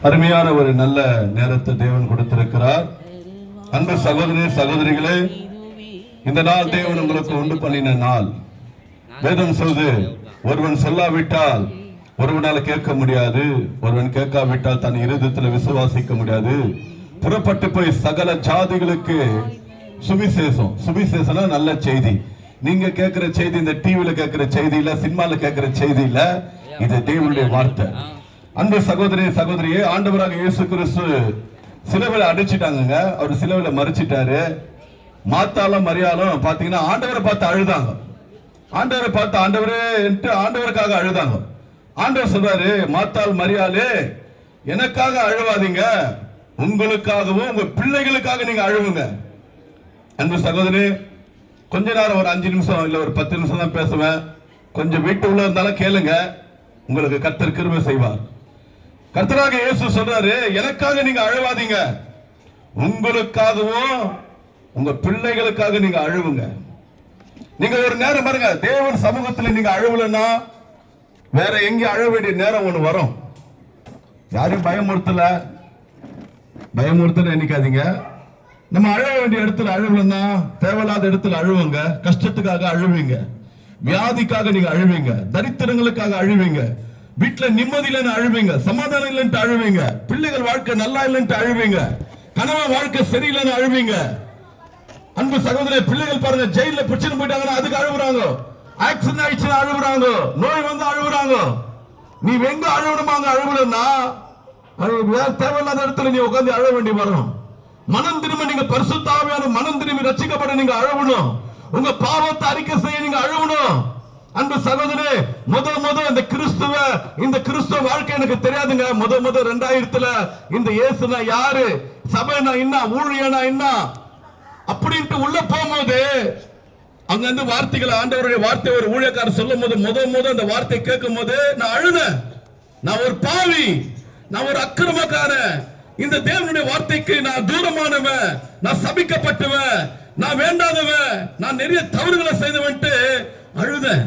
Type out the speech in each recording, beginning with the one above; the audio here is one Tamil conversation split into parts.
அருமையான ஒரு நல்ல நேரத்தை தேவன் கொடுத்திருக்கிறார். அன்பு சகோதரி சகோதரிகளே, இந்த நாள் தேவன் உங்களுக்கு உண்டு பண்ணின நாள். வேதம் சொல்லுது, ஒருவன் சொல்லாவிட்டால் ஒருவனால கேட்க முடியாது, ஒருவன் கேட்காவிட்டால் தன் இருதயத்தில் விசுவாசிக்க முடியாது. புறப்பட்டு போய் சகல ஜாதிகளுக்கு சுவிசேஷம். சுவிசேஷம்னா நல்ல செய்தி. நீங்க கேட்கிற செய்தி இந்த டிவில கேட்கிற செய்தி இல்ல, சினிமால கேட்கிற செய்தி இல்ல, இது தேவனுடைய வார்த்தை. அன்பு சகோதரி சகோதரியே, ஆண்டவராக இயேசு கிறிஸ்து சிலுவையில அடிச்சிட்டாங்க. அவர் சிலுவையில மறிச்சிட்டாரு. மாத்தாலும் மரியாலும் பாத்தீங்கன்னா ஆண்டவரை பார்த்து அழுதாங்க. ஆண்டவரை பார்த்து ஆண்டவரே என்று ஆண்டவருக்காக அழுதாங்க. ஆண்டவர் சொல்றாரு, மாத்தாள் மரியாளே எனக்காக அழுவாதீங்க, உங்களுக்காகவும் உங்க பிள்ளைகளுக்காக நீங்க அழுவுங்க. அன்பு சகோதரி, கொஞ்ச நேரம் ஒரு 5 நிமிஷம் இல்ல ஒரு 10 நிமிஷம் தான் பேசுவேன். கொஞ்சம் வீட்டு உள்ள இருந்தாலும் கேளுங்க, உங்களுக்கு கர்த்தர் கிருபை செய்வார். கர்த்தராக இயேசு சொல்றாரு, எனக்காக நீங்க அழுவாதீங்க, உங்களுக்காகவும் உங்க பிள்ளைகளுக்காக நீங்க அழுவுங்க. நீங்க ஒரு நேரம் பாருங்க, தேவன் சமூகத்தில் நீங்க அழுவலன்னா வேற எங்க அழ வேண்டிய நேரம் ஒண்ணு வரும். யாரையும் பயமுறுத்தல நினைக்காதீங்க. நம்ம அழ வேண்டிய இடத்துல அழுவலன்னா தேவையில்லாத இடத்துல அழுவுங்க. கஷ்டத்துக்காக அழுவீங்க, வியாதிக்காக நீங்க அழுவீங்க, தரித்திரங்களுக்காக அழுவீங்க, வீட்டுல நிம்மதி இல்லைன்னு அழுவீங்க, சமாதானம் இல்லைன்னு அழுவீங்க, பிள்ளைகள் வாழ்க்கை நல்லா இல்லைன்னு அழுவீங்க, கணவன் வாழ்க்கை சரியில்லைன்னு அழுவீங்க. அன்பு சகோதரே, பிள்ளைகள் பாருங்க, ஜெயில பிரச்சனை போயிட்டாங்கன்னா அதுக்கு அழுகுறாங்க, ஆக்சிடென்ட் ஆயிடுச்சுன்னா அழுகுறாங்க, நோய் வந்து அழுகுறாங்க. நீ எங்க அழுவணுமாங்க அழுவலன்னா தேவையில்லாத இடத்துல நீ உட்காந்து அழ வேண்டி வரும். மனம் திரும்ப நீங்க பரிசுத்த ஆவியான மனம் திரும்பி ரட்சிக்கப்பட நீங்க அழுவணும். உங்க பாவத்தை அறிக்கை செய்ய நீங்க அழுவணும். அன்பு சகோதரே, இந்த கிறிஸ்துவ வாழ்க்கை எனக்கு தெரியாதுங்க. 2000 இந்த இயேசுனா யாரு, சபைனா என்ன, ஊழியனா என்ன அப்படின்ட்டு உள்ள போகும்போது அங்க இருந்து வார்த்தைகளை, ஆண்டவருடைய வார்த்தை ஒரு ஊழியக்காரர் சொல்லும் போது அந்த வார்த்தை கேட்கும் போது நான் அழுதேன். நான் ஒரு பாவி, நான் ஒரு அக்கிரமக்காரன், இந்த தேவனுடைய வார்த்தைக்கு நான் தூரமானவன், நான் சபிக்கப்பட்டவன், நான் வேண்டாதவன், நான் நிறைய தவறுகளை செய்தவன்ட்டு அழுதேன்.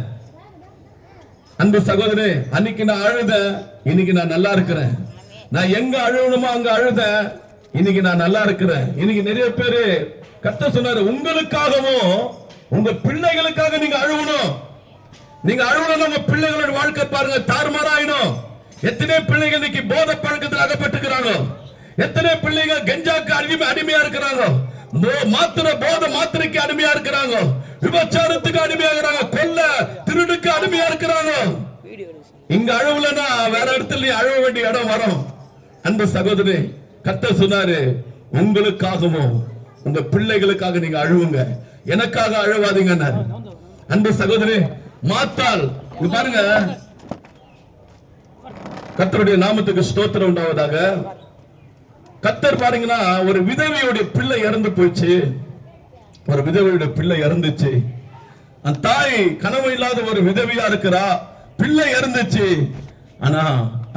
அன்பு சகோதரே, அன்னைக்கு நான் அழுதேன், இன்னைக்கு நான் நல்லா இருக்கிறேன். நான் எங்க அழுவணுமோ அங்க அழுதேன், இன்னைக்கு நான் நல்லா இருக்கிறேன். இன்னைக்கு நிறைய பேரு கர்த்தர் சொன்னாரு, உங்களுக்காகவும் உங்க பிள்ளைகளுக்காக நீங்க அழுவணும். நீங்க அழுவணும், உங்க பிள்ளைகளோட வாழ்க்கை பாருங்க தாறுமாறாயிடும். எத்தனை பிள்ளைகள் இன்னைக்கு போதை பழக்கத்தில் அகப்பட்டுக்கிறாங்க, எத்தனை பிள்ளைகள் கஞ்சாக்கு அடிமையா இருக்கிறாங்க, போதை மாத்திரைக்கு அடிமையா இருக்கிறாங்க, விபச்சாரத்துக்கு அடிமையா இருக்கிறாங்க, கொல்ல திருடுக்கு அடிமையா இருக்கிறாங்க. இங்க அழுவலன்னா வேற இடத்துல நீ அழுவ வேண்டிய இடம் வரும். அன்பு சகோதரி, கர்த்தர் சொன்னாரு, உங்களுக்காகவும் உங்க பிள்ளைகளுக்காக நீங்க அழுவுங்க, எனக்காக அழுவாதீங்க. அன்பு சகோதரி, மாத்தாள் பாருங்க, கர்த்தருடைய நாமத்துக்கு ஸ்தோத்திரம் உண்டாவதாக. கர்த்தர் பாருங்கன்னா, ஒரு விதவையுடைய பிள்ளை இறந்து போயிடுச்சு. ஒரு விதவையுடைய பிள்ளை இறந்துச்சு. அந்த தாய் கனவு இல்லாத ஒரு விதவையா இருக்கிறா, பிள்ளை இறந்துச்சு. ஆனா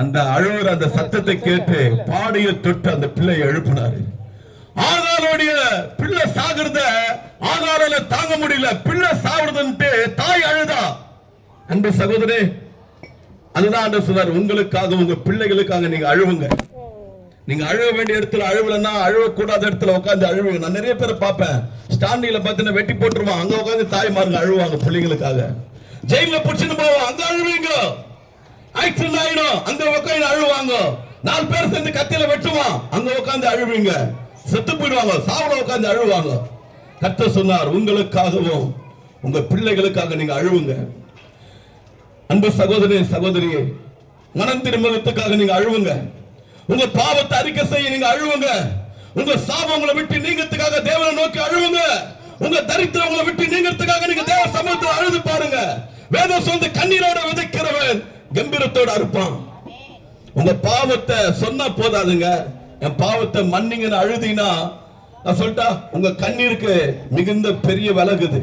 அந்த அழுவுற அந்த சத்தத்தை கேட்டு பாடிய தொட்டு அந்த பிள்ளையை எழுப்பினாரு. ஆகாருடைய பிள்ளை சாகிறத ஆகாரால தாங்க முடியல, பிள்ளை சாகுறதுன்ட்டு தாய் அழுதா. அன்பு சகோதரே, அதுதான் ஆண்டவர் சொல்றார், உங்களுக்காக உங்க பிள்ளைகளுக்காக நீங்க அழுவுங்க. நீங்க அழுவ வேண்டிய இடத்துல அழுவலன்னா அழுவக்கூடாத இடத்துல உட்காந்து அழுவுங்க. நான் நிறைய பேரை பார்ப்பேன், ஸ்டாண்டிங்ல பார்த்தீங்கன்னா வெட்டி போட்டுருவான், அங்க உட்காந்து தாய்மாருங்க அழுவாங்க பிள்ளைங்களுக்காக. ஜெயில புடிச்சுன்னு போவோம், அங்க அழுவீங்க. ஆக்சிடென்ட் ஆயிடும், அங்க உட்காந்து அழுவாங்க. 4 பேர் சேர்ந்து கத்தியில வெட்டுவான், அங்க உட்காந்து அழுவீங்க. செத்து போயிடுவாங்க, சாவல உட்காந்து அழுவாங்க. கர்த்தர் சொன்னார், உங்களுக்காகவும் உங்க பிள்ளைகளுக்காக நீங்க அழுவுங்க. அன்பு சகோதரி சகோதரியே, மனம் திரும்புவதற்காக நீங்க அழுவுங்க. உங்க பாவத்தை அறிக்கை செய்ய நீங்க அழுவுங்க. உங்க சாபம் உங்களை விட்டு நீங்கிறதுக்காக தேவனை நோக்கி அழுவுங்க. உங்க தரித்திரம் உங்களை விட்டு நீங்கிறதுக்காக நீங்க தேவ சமூகத்தில் அழுது பாருங்க. வேதம் சொல்லுது, கண்ணீரோட விதைக்கிறவன் கம்பீரத்தோட அறுப்பான். உங்க பாவத்தை சொன்னா போதாதுங்க, என் பாவத்தை மன்னிங்கன்னு அழுதினா, நான் சொல்லிட்டா உங்க கண்ணீருக்கு மிகுந்த பெரிய விலகுது.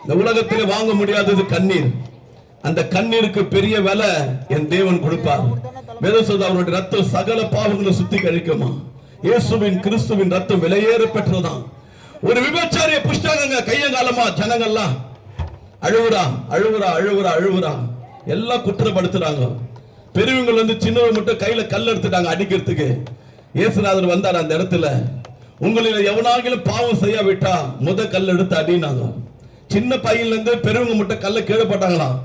இந்த உலகத்தில் வாங்க முடியாதது கண்ணீர். அந்த கண்ணீருக்கு பெரிய விலை என் தேவன் கொடுப்பார். வேதம் சொல்லுது, அவருடைய ரத்தம் சகல பாவங்களை சுத்தி கழிக்குமா. இயேசுவின் கிறிஸ்துவின் ரத்தம் விலையேற பெற்றதான். ஒரு விபச்சாரிய புஷ்டாங்க கையங்காலமா ஜனங்கள்லாம் அழுவுறா அழுவுறா அழுவுறா அழுவுறா, எல்லாம் குற்றப்படுத்துறாங்க. பெரியவங்க வந்து சின்னவங்க மட்டும் கையில கல் எடுத்துட்டாங்க அடிக்கிறதுக்கு. இயேசுநாதர் வந்தார் அந்த இடத்துல. உங்களில் எவனாகிலும் பாவம் செய்ய விட்டா கல் எடுத்து அடினாங்க. சின்ன பையன்ல இருந்து பெரியவங்க மட்டும் கல்ல கீழே போட்டாங்களாம்.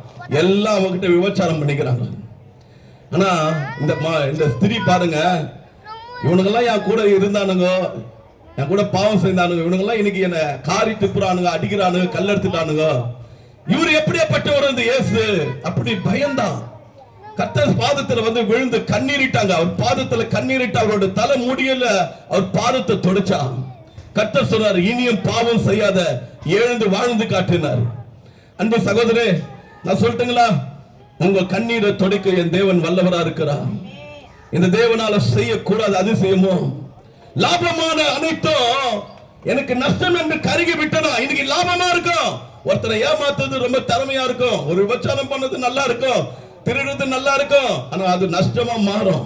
எல்லாம் அவங்ககிட்ட விபச்சாரம் பண்ணிக்கிறாங்க. ஆனா இந்த ஸ்திரீ பாருங்க, இவனுங்கெல்லாம் என் கூட இருந்தானுங்க, என் கூட பாவம் செய்தானுங்க, இவனுங்கெல்லாம் இன்னைக்கு என்ன காரி துப்புறானுங்க, அடிக்கிறானுங்க, கல் எடுத்துட்டானுங்க. இவரு எப்படியாப்பட்டவர் இந்த இயேசு? அப்படி பயந்தான். கர்த்தர் பாதத்துல வந்து விழுந்து கண்ணீரிட்டாங்க. அவர் பாதத்துல கண்ணீரிட்டு அவரோட தலை முடியல, அவர் பாதத்தை தொடச்சான். கர்த்தர் சொன்னார், இனியும் பாவம் செய்யாத, எழுந்து வாழ்ந்து காட்டினார். அன்பு சகோதரே, நான் சொல்லட்டுங்களா, உங்க கண்ணீரை துடைக்க என் தேவன் வல்லவரா இருக்கிறார். இந்த தேவனால செய்யக்கூடாது அதிசயமோ? லாபமான அனைத்தும் எனக்கு நஷ்டம் என்று கருகி விட்டனா இன்னைக்கு லாபமா இருக்கும். ஒருத்தரை ஏமாத்துறது ரொம்ப திறமையா இருக்கும், ஒரு விபச்சாரம் பண்ணது நல்லா இருக்கும், திருடுறது நல்லா இருக்கும், ஆனா அது நஷ்டமா மாறும்.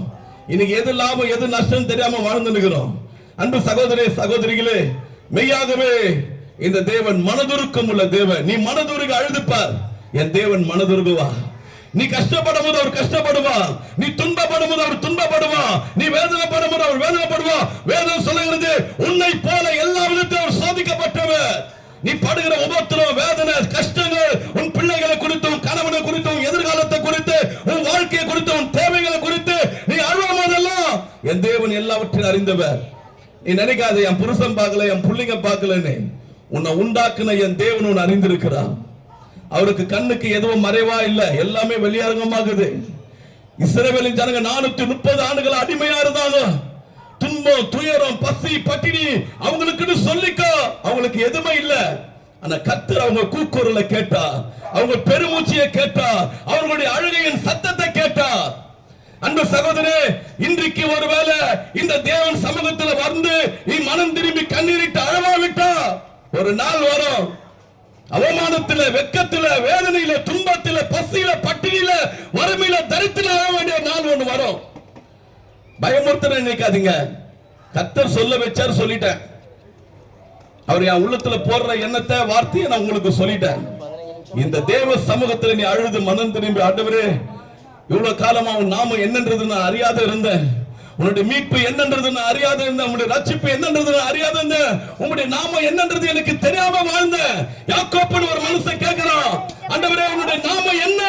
இன்னைக்கு எது லாபம் எது நஷ்டம் தெரியாம வாழ்ந்து நிற்கிறோம். அன்பு சகோதரே சகோதரிகளே, மெய்யாகவே இந்த தேவன் மனதுருக்கம் உள்ள தேவன். நீ மனதுருக அழுதுப்பார், என் தேவன் மனதுருகுவா. நீ கஷ்டப்படும் போது அவர் கஷ்டப்படுவா, நீ துன்பப்படும் போது அவர் துன்பப்படுவா, நீ வேதனைப்படும் போது அவர் வேதனைப்படுவா. வேதனை சொல்லுகிறது, உன்னை போல எல்லா விதத்திலும் அவர் சோதிக்கப்பட்டவர். நீ படுகிற உபத்திரம், வேதனை, கஷ்டங்கள், உன் பிள்ளைகளை குறித்தும், கணவனை குறித்தும், எதிர்காலத்தை குறித்து, உன் வாழ்க்கையை குறித்து, உன் தேவைகளை குறித்து நீ அழுவும் போதெல்லாம் என் தேவன் எல்லாவற்றையும் அறிந்தவர். நீ நினைக்காத என் புருஷன் பார்க்கல, என் பிள்ளைங்க பார்க்கலன்னு. உன்னை உண்டாக்குன என் தேவன் உன்னை அறிந்திருக்கிறான். அவருக்கு கண்ணுக்கு எதுவும் மறைவா இல்ல, எல்லாமே வெளியரங்கமாகுது. இஸ்ரவேலின் ஜனங்க 430 ஆண்டுகள் அடிமையா இருந்தாங்க. துன்பம், துயரம், பசி, பட்டினி அவங்களுக்குன்னு சொல்லிக்க அவங்களுக்கு எதுவுமே இல்ல. ஆனா கர்த்தர் அவங்க கூக்குரலை கேட்டா, அவங்க பெருமூச்சியை கேட்டா, அவர்களுடைய அழுகையின் சத்தத்தை கேட்டா. அன்பு சகோதரே, இன்றைக்கு ஒருவேளை இந்த தேவன் சமூகத்தில் வந்து நீ மனம் திரும்பி கண்ணீரிட்டு அழவாவிட்டா ஒரு நாள் வரும், அவமானத்தில, வெக்கத்தில, வேதனையில, துன்பத்தில, பசியில, பட்டினியில, வறுமையில, தரித்தில அழ வேண்டிய நாள் ஒன்று வரும். பயமுறுத்த நினைக்காதீங்க. கர்த்தர் சொல்ல வச்சார், சொல்லிட்டேன். அவர் என் உள்ளத்துல போடுற எண்ணத்தை, வார்த்தையை நான் உங்களுக்கு சொல்லிட்டேன். இந்த தேவ சமூகத்தில் நீ அழுது மனம் திரும்பி, ஆண்டவரே இவ்வளவு காலமா உன் நாமம் என்னன்றது நான் அறியாத இருந்தேன், உன்னுடைய மீட்பு என்னன்றது நான் அறியாத இருந்தேன், உன்னுடைய ரட்சிப்பு என்னன்றது நான் அறியாத இருந்தேன், உன்னுடைய நாமம் என்னன்றது எனக்கு தெரியாம வாழ்ந்தேன். யாக்கோப்புன்னு ஒரு மனுஷன் கேட்கிறான், ஆண்டவரே உன்னுடைய நாமம் என்ன?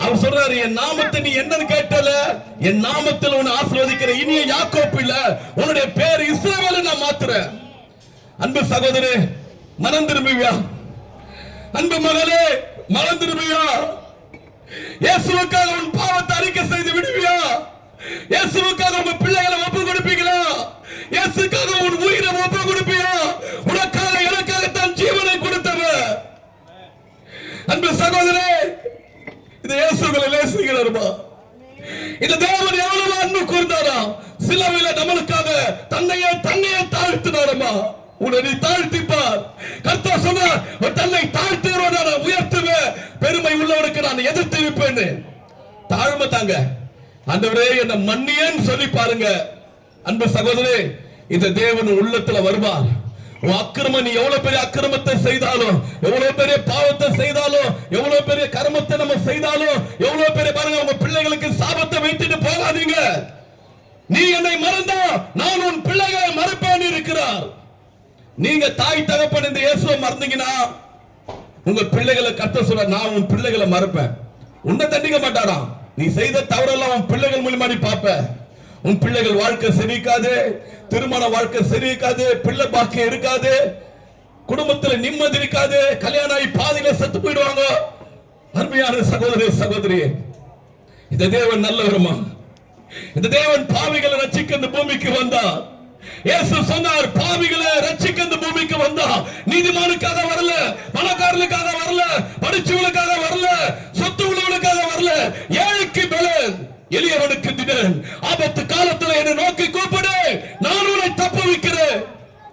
அவர் சொல்றாரு, என் நாமத்தை நீ என்னன்னு கேட்டல, என் நாமத்தில் உன்னை ஆசீர்வதிக்கிற இனிய யாக்கோப்பு இல்ல, உன்னுடைய பேர் இஸ்ரவேல் நான் மாத்துறேன். அன்பு சகோதரே, மனம் திரும்புவியா? அன்பு மகளே, மனம் திரும்புவியா? இயேசுவுக்காக உன் பாவத்தை அறிக்கை செய்து விடுவியா? இயேசுவுக்காக உங்க பிள்ளைகளை ஒப்பு கொடுப்பீங்களா? இயேசுக்காக உன் உயிரை ஒப்பு கொடுப்பியா? உனக்காக எனக்காக தன் ஜீவனை கொடுத்தவர். அன்பு சகோதரே, இந்த இயேசுவை நேசிக்கிறோமா? இந்த தேவன் எவ்வளவு அன்பு கூர்ந்தாரா? சிலுவையில நம்மளுக்காக தன்னையே தாழ்த்தினாரமா? உன்னை தாழ்த்திப்பார். கர்த்தர் சொன்னார், தன்னை தாழ்த்துகிறவன் நான் உயர்த்துவேன், பெருமை உள்ளவனுக்கு நான் எதிர்த்து வைப்பேன். தாழ்மை தாங்க. ஆண்டவரே என்னை மன்னியேன்னு சொல்லி பாருங்க. அன்பு சகோதரே, இந்த தேவன் உள்ளத்துல வருவார். உன் அக்கிரமம், நீ எவ்வளவு பெரிய அக்கிரமத்தை செய்தாலும், எவ்வளவு பெரிய பாவத்தை செய்தாலும், எவ்வளவு பெரிய கர்மத்தை நம்ம செய்தாலும், எவ்வளவு பெரிய பாருங்க, உங்க பிள்ளைகளுக்கு சாபத்தை வைத்துட்டு போகாதீங்க. நீ என்னை மறந்தா நான் உன் பிள்ளைகளை மறப்பேன் இருக்கிறார். நீங்க தாய் தகப்பன் இந்த இயேசுவை மறந்தீங்கன்னா உங்க பிள்ளைகளை கர்த்தர் சொல்ற, நான் உன் பிள்ளைகளை மறப்பேன். உன்னை தண்டிக்க மாட்டாராம். நீ செய்த தவறெல்லாம் உன் பிள்ளைகள் மூலமா நீ பாப்ப. உன் பிள்ளைகள் வாழ்க்கை சரிக்காது, திருமண வாழ்க்கை சரிக்காது, பிள்ளை பாக்கியம் இருக்காது, குடும்பத்துல நிம்மதி இருக்காது, கல்யாணம் ஆகி பாதியில செத்து போயிடுவாங்க. அருமையான சகோதரி சகோதரி, இந்த தேவன் நல்லவருமா? இந்த தேவன் பாவிகளை ரட்சிக்க இந்த பூமிக்கு வந்தா. இயேசு சொன்னார், பாவிகளை ரட்சிக்க இந்த பூமிக்கு வந்தா. நீதிமானுக்காக வரல, பணக்காரனுக்காக வரல, படிச்சவனுக்காக வரல, சொத்து உள்ளவனுக்காக வரல, ஏழைக்கு பலன், எளியவனுக்கு திடன். ஆபத்து காலத்துல என்னை நோக்கி கூப்பிடு, நான் உன்னை தப்புவிக்கிறேன்.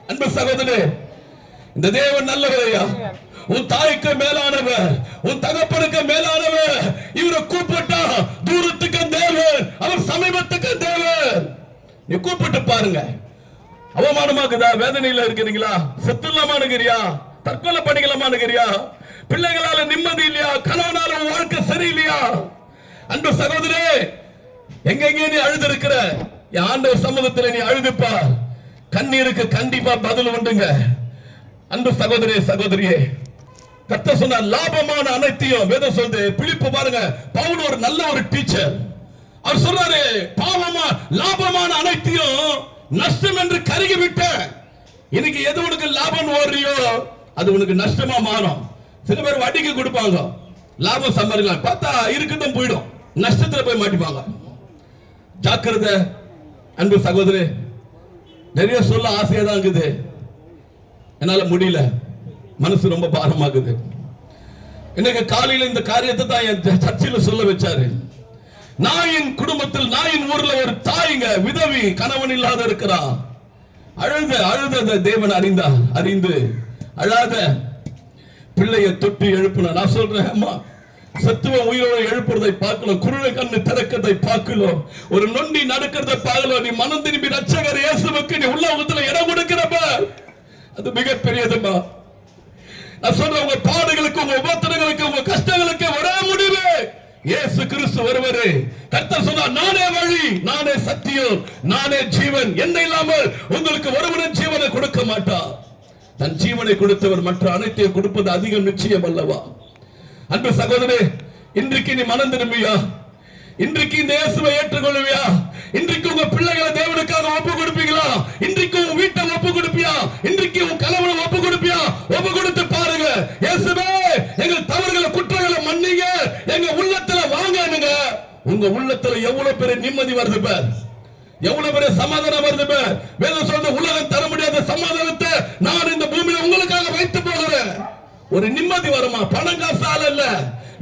அன்பு சகோதரே, இந்த தேவன் நல்லவரையா? உன் தாய்க்கு மேலானவர், உன் தகப்பனுக்கு மேலானவர். இவரை கூப்பிட்டா தூரத்துக்கு தேவன், அவர் சமீபத்துக்கு தேவன். நீ கூப்பிட்டு பாருங்க. அவமானமாக்குதா? வேதனையில இருக்கிறீங்களா? செத்துலாமானுங்கிறியா? தற்கொலை பண்ணிக்கலாமானுங்கிறியா? பிள்ளைகளால நிம்மதி இல்லையா? கணவனால வாழ்க்கை சரியில்லையா? அன்பு சகோதரே, எங்கெங்கே நீ அழுது இருக்கிற, என் ஆண்டவர் சமூகத்தில் நீ அழுதுப்பா. கண்ணீருக்கு கண்டிப்பா பதில் உண்டுங்க. அன்பு சகோதரே சகோதரியே, கர்த்தர் சொன்ன லாபமான அனைத்தையும் வேதம் சொல்லுது. பிலிப்பு பாருங்க, பவுல் ஒரு நல்ல ஒரு டீச்சர். அவர் சொல்றாரு, பாவமா லாபமான அனைத்தையும் நஷ்டம் என்று கருகி விட்ட. இன்னைக்கு எது உனக்கு லாபம் ஓடுறியோ அது உனக்கு நஷ்டமா மாறும். சில பேர் வட்டிக்கு கொடுப்பாங்க, லாபம் சம்பாதிக்கலாம், பார்த்தா இருக்குதும் போயிடும், நஷ்டத்துல போய் மாட்டிப்பாங்க. ஜாக்கிரதை. அன்பு சகோதரே, நிறைய சொல்ல ஆசையா தான் இருக்குது, என்னால முடியல, மனசு ரொம்ப பாரமாகுது. இன்னைக்கு காலையில இந்த காரியத்தை தான் என் சர்ச்சையில சொல்ல வச்சாரு. நாயின் குடும்பத்தில், நாயின் ஊர்ல ஒரு தாய்ங்க விதவி, கணவன் இல்லாத இருக்கிறா. அழுத தேவன் அறிந்து அழாத பிள்ளைய தொட்டு எழுப்பின. நான் சொல்றேன், அம்மா சத்துவம் உயிரோடு எழுப்புறதை பார்க்கலாம், குருளை கண்ணு திறக்கிறதை பார்க்கலாம், ஒரு நொண்டி நடக்கிறதை பார்க்கலாம். நீ மனம் திரும்பி ரட்சகர் இயேசுவுக்கு நீ உலகத்துல இடம் கொடுக்கிறப்ப அது மிகப்பெரியதுமா. நான் சொல்றேன், உங்க பாடுகளுக்கு, உங்க உபத்திரங்களுக்கு, உங்க கஷ்டங்களுக்கு ஒரே முடிவு இயேசு கிறிஸ்து ஒருவரே. கர்த்தர் சொன்னார், நானே வழி, நானே சத்தியம், நானே ஜீவன், என்னை இல்லாமல் உங்களுக்கு ஒருவரும் ஜீவனை கொடுக்க மாட்டார். தன் ஜீவனை கொடுத்தவர் மற்ற அனைத்தையும் கொடுப்பது அதிகம் நிச்சயம் அல்லவா? அன்பு சகோதரே, இன்றைக்கு நீ மனம் திரும்பியா? இன்றைக்கு இந்த இயேசுவை ஏற்றுக்கொள்ளுவியா? இன்றைக்கு உங்க பிள்ளைகளை தேவனுக்காக ஒப்பு கொடுப்பீங்களா? இன்றைக்கு உங்க வீட்டை ஒப்பு கொடுப்பியா? இன்றைக்கு உங்க கணவனை ஒப்பு கொடுப்பியா? ஒப்பு கொடுத்து பாருங்க, இயேசுவே எங்கள் தவறுகளை குற்றங்களை மன்னிங்க, எங்க உள்ளத்துல வாங்க. உங்க உள்ளத்துல எவ்வளவு பெரிய நிம்மதி வருது பார், எவ்வளவு பெரிய சமாதானம் வருது பார். வேதம் சொல்ற உலகம் தர முடியாத சமாதானத்தை நான் இந்த பூமியில உங்களுக்காக வைத்து போகிறேன். ஒரு நிம்மதி வருமா? பணம் காசால இல்ல,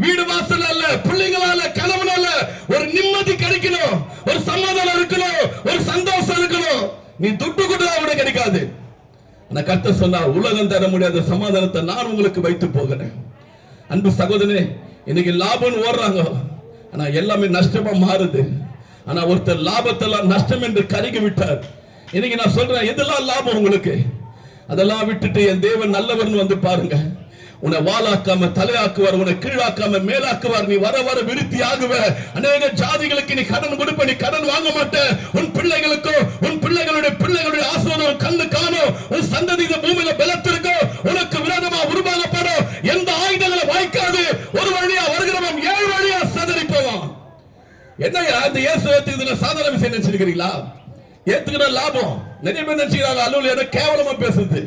வீடு வாசல் அல்ல, பிள்ளைங்களால, கணவனால ஒரு நிம்மதி கிடைக்கணும், ஒரு சமாதானம் இருக்கணும், ஒரு சந்தோஷம் இருக்கணும். நீ துட்டு கூட அவட கிடைக்காது. ஆனா கர்த்தர் சொன்னா, உலகம் தர முடியாத சமாதானத்தை நான் உங்களுக்கு வைத்து போகிறேன். அன்பு சகோதரனே, இன்னைக்கு லாபம் ஓடுறாங்க, ஆனா எல்லாமே நஷ்டமா மாறுது. ஆனா ஒருத்தர் லாபத்தெல்லாம் நஷ்டம் என்று கருகி விட்டார். இன்னைக்கு நான் சொல்றேன், எதெல்லாம் லாபம் உங்களுக்கு, அதெல்லாம் விட்டுட்டு என் தேவன் நல்லவர்னு வந்து பாருங்க. உன்னை வாளாக்காம தலையாக்குவார், உன்னை கீழாக்காம மேலாக்குவார். நீ வர வர விருத்தி ஆகுவ. அநேக ஜாதிகளுக்கு நீ கடன் கொடுப்ப, நீ கடன் வாங்க மாட்ட. உன் பிள்ளைகளுக்கும் உன் பிள்ளைகளுடைய ஆசீர்வாதம் கண்ணு காணும். உன் சந்ததி இந்த பூமியில பலத்திருக்கும். உனக்கு விரோதமா உருவாக்கப்படும் எந்த ஆயுதங்களை வாய்க்காது. ஒரு வழியா வருகிறவன் 7 வழியா சதறி போவான். என்னையா இந்த இயேசு ஏத்துக்குதுல சாதாரண விஷயம் நினைச்சிருக்கிறீங்களா? ஏத்துக்கிற லாபம். நிறைய பேர் நினைச்சுக்கிறாங்க, அல்லூலியா கேவலமா பேசுது.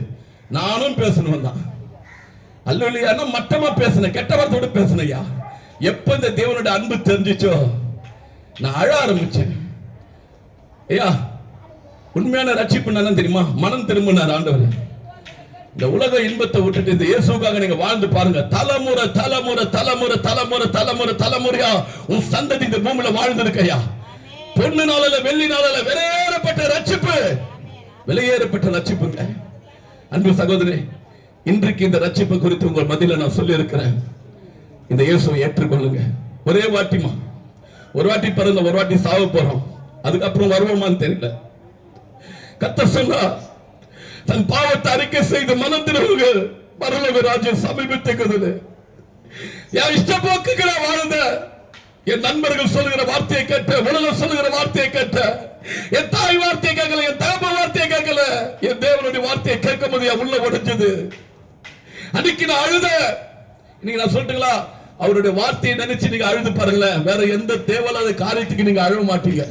நானும் பேசணும் தான். அல்லூலியா மட்டமா பேசுன, கெட்ட வார்த்தையோட பேசுனையா. எப்ப இந்த தேவனுடைய அன்பு தெரிஞ்சிச்சோ நான் அழ ஆரம்பிச்சேன். ஐயா, உண்மையான ரட்சிப்பு என்ன தெரியுமா? மனம் திரும்பினார் ஆண்டவர். இந்த உலக இன்பத்தை விட்டுட்டு இந்த இயேசுக்காக நீங்க வாழ்ந்து பாருங்க. தலைமுறை தலைமுறை தலைமுறை தலைமுறை தலைமுறை தலைமுறையா உன் சந்ததி இந்த பூமியில வாழ்ந்திருக்கையா. பொண்ணு நாளில வெள்ளி நாளில வெளியேறப்பட்ட ரட்சிப்பு, வெளியேறப்பட்ட ரட்சிப்புங்க. அன்பு சகோதரி, இன்றைக்கு இந்த ரட்சிப்பு குறித்து உங்கள் மத்தியில நான் சொல்லி இருக்கிறேன். இந்த இயேசுவை ஏற்றுக்கொள்ளுங்க. ஒரே வாட்டிமா, ஒரு வாட்டி பிறந்த, ஒரு வாட்டி சாவ போறோம், அதுக்கப்புறம் வருவோமான்னு தெரியல. கர்த்தர் சொன்னா, தன் பாவத்தை அறிக்கை செய்து மனம் திரும்புங்கள், பரலோக ராஜ்யம் சமீபத்துக்குது. என் இஷ்டப்போக்குகளை வாழ்ந்த என் நண்பர்கள் சொல்லுகிற வார்த்தையை கேட்ட, உலகம் சொல்லுகிற வார்த்தையை கேட்ட, என் தாய் வார்த்தையை கேட்கல, என் தகப்ப வார்த்தையை கேட்கல, என் தேவனுடைய வார்த்தையை கேட்கும் போது என் உள்ள உடைஞ்சது. அன்னைக்கு நான் அழுத. இன்னைக்கு நான் சொல்லட்டுங்களா, அவருடைய வார்த்தையை நினைச்சு நீங்க அழுது பாருங்களேன். வேற எந்த தேவையில்லாத காரியத்துக்கு நீங்க அழுவ மாட்டீங்க.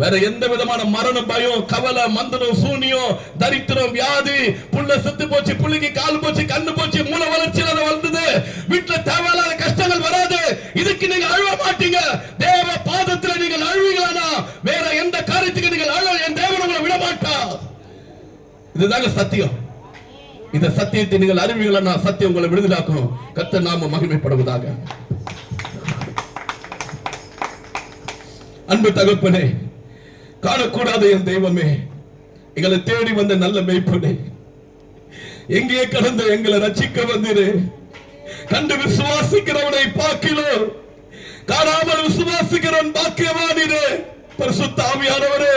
வேற எந்த விதமான மரண பயம், கவலை, மந்திரம், சூனியம், தரித்திரம், வியாதி, புள்ள செத்து போச்சு, புள்ளிக்கு கால் போச்சு, கண்ணு போச்சு, மூளை வளர்ச்சியில வளர்ந்தது, வீட்டுல தேவையில்லாத கஷ்டங்கள் வராது. இதுக்கு நீங்க அழுவ மாட்டீங்க. தேவ பாதத்தில் நீங்கள் அழுவீங்களா? வேற எந்த காரியத்துக்கு நீங்கள் அழுவ என் தேவன் உங்களை விட மாட்டார். இதுதாங்க சத்தியம். இந்த சத்தியத்தை நீங்கள் அறிவீங்களா? சத்தியம் உங்களை விடுதலாக்கும். கர்த்தர் நாம மகிமைப்படுவதாக. அன்பு தகப்பனே, காணக்கூடாத என் தெய்வமே, எங்களை தேடி வந்த நல்ல மேய்ப்பனே, எங்கே கடந்த எங்களை ரட்சிக்க வந்தீரே. கண்டு விசுவாசிக்கிறவனை பார்க்கிறோம், காணாமல் விசுவாசிக்கிறவன் பாக்கியவானீரே. பரிசுத்த ஆவியானவரே,